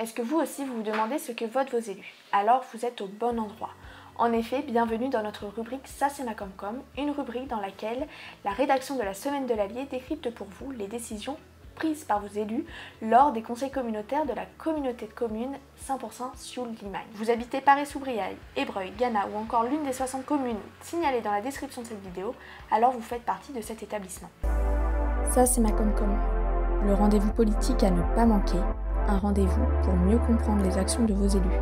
Est-ce que vous aussi vous vous demandez ce que votent vos élus? Alors vous êtes au bon endroit. En effet, bienvenue dans notre rubrique Ça c'est ma Comcom, une rubrique dans laquelle la rédaction de la Semaine de l'Allier décrypte pour vous les décisions prises par vos élus lors des conseils communautaires de la communauté de communes 100% Sioule-Limagne. Vous habitez Paris-sous-Briaille, Ébreuil, Gannat ou encore l'une des 60 communes signalées dans la description de cette vidéo, alors vous faites partie de cet établissement. Ça c'est ma Comcom, le rendez-vous politique à ne pas manquer, un rendez-vous pour mieux comprendre les actions de vos élus.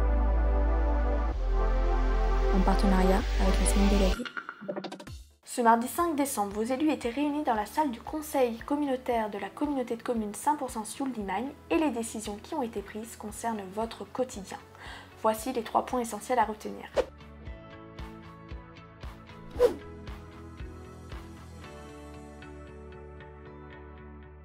En partenariat avec la Semaine de l'Allier. Ce mardi 5 décembre, vos élus étaient réunis dans la salle du conseil communautaire de la communauté de communes 100% Sioule-Limagne et les décisions qui ont été prises concernent votre quotidien. Voici les 3 points essentiels à retenir.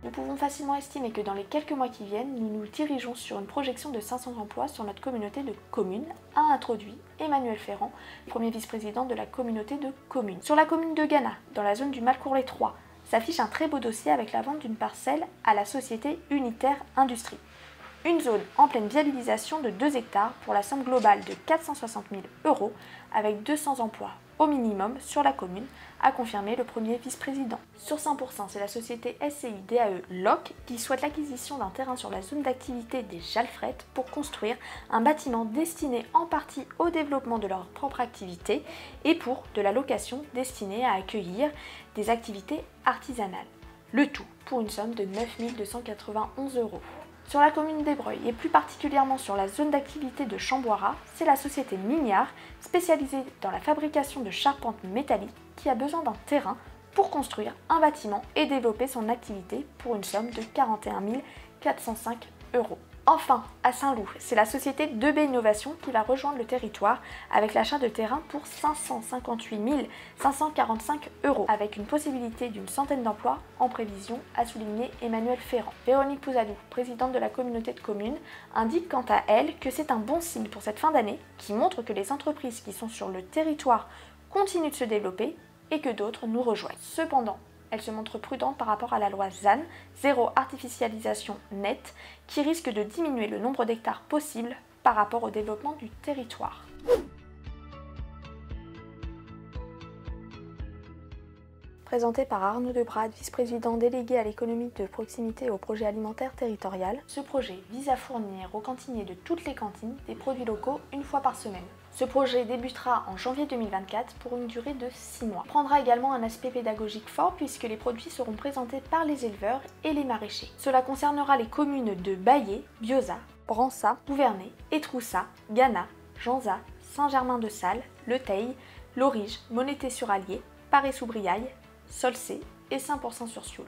Nous pouvons facilement estimer que dans les quelques mois qui viennent, nous nous dirigeons sur une projection de 500 emplois sur notre communauté de communes, a introduit Emmanuel Ferrand, premier vice-président de la communauté de communes. Sur la commune de Gannat, dans la zone du Malcourt-les-Trois, s'affiche un très beau dossier avec la vente d'une parcelle à la société Unitaire Industrie. Une zone en pleine viabilisation de 2 hectares pour la somme globale de 460 000 € avec 200 emplois au minimum sur la commune, a confirmé le premier vice-président. Sur 100%, c'est la société SCI DAE LOC qui souhaite l'acquisition d'un terrain sur la zone d'activité des Jalfrettes pour construire un bâtiment destiné en partie au développement de leur propre activité et pour de la location destinée à accueillir des activités artisanales. Le tout pour une somme de 9 291 €. Sur la commune d'Ébreuil et plus particulièrement sur la zone d'activité de Chamboirat, c'est la société Mignard, spécialisée dans la fabrication de charpentes métalliques, qui a besoin d'un terrain pour construire un bâtiment et développer son activité pour une somme de 41 405 €. Enfin, à Saint-Loup, c'est la société 2B Innovation qui va rejoindre le territoire avec l'achat de terrain pour 558 545 €, avec une possibilité d'une centaine d'emplois en prévision, a souligné Emmanuel Ferrand. Véronique Pouzadou, présidente de la communauté de communes, indique quant à elle que c'est un bon signe pour cette fin d'année qui montre que les entreprises qui sont sur le territoire continuent de se développer et que d'autres nous rejoignent. Cependant, elle se montre prudente par rapport à la loi ZAN, zéro artificialisation nette, qui risque de diminuer le nombre d'hectares possibles par rapport au développement du territoire. Présenté par Arnaud Debrade, vice-président délégué à l'économie de proximité et au projet alimentaire territorial, ce projet vise à fournir aux cantiniers de toutes les cantines des produits locaux une fois par semaine. Ce projet débutera en janvier 2024 pour une durée de 6 mois. Il prendra également un aspect pédagogique fort puisque les produits seront présentés par les éleveurs et les maraîchers. Cela concernera les communes de Baillé, Biosat, Bransat, Gouvernay, Étroussat, Gannat, Janzat, Saint-Germain-de-Salles, Le Teil, Lorige, Monété-sur-Allier, Paris-sous-Briaille, Solcé et 100% sur Sioule.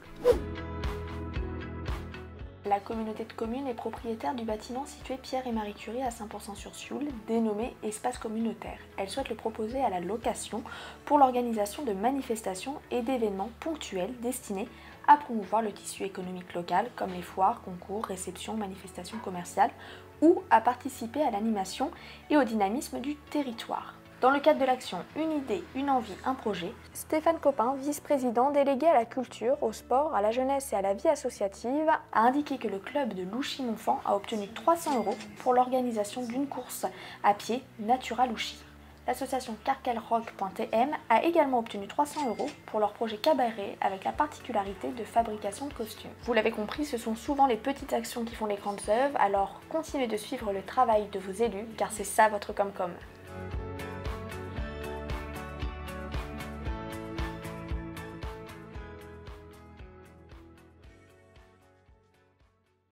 La communauté de communes est propriétaire du bâtiment situé Pierre et Marie Curie à 100% sur Sioule, dénommé Espace communautaire. Elle souhaite le proposer à la location pour l'organisation de manifestations et d'événements ponctuels destinés à promouvoir le tissu économique local comme les foires, concours, réceptions, manifestations commerciales ou à participer à l'animation et au dynamisme du territoire. Dans le cadre de l'action Une idée, une envie, un projet, Stéphane Copin, vice-président délégué à la culture, au sport, à la jeunesse et à la vie associative, a indiqué que le club de Louchy-Montfand a obtenu 300 € pour l'organisation d'une course à pied Natura Louchy. L'association carkelrock.tm a également obtenu 300 € pour leur projet cabaret avec la particularité de fabrication de costumes. Vous l'avez compris, ce sont souvent les petites actions qui font les grandes œuvres, alors continuez de suivre le travail de vos élus car c'est ça votre Comcom.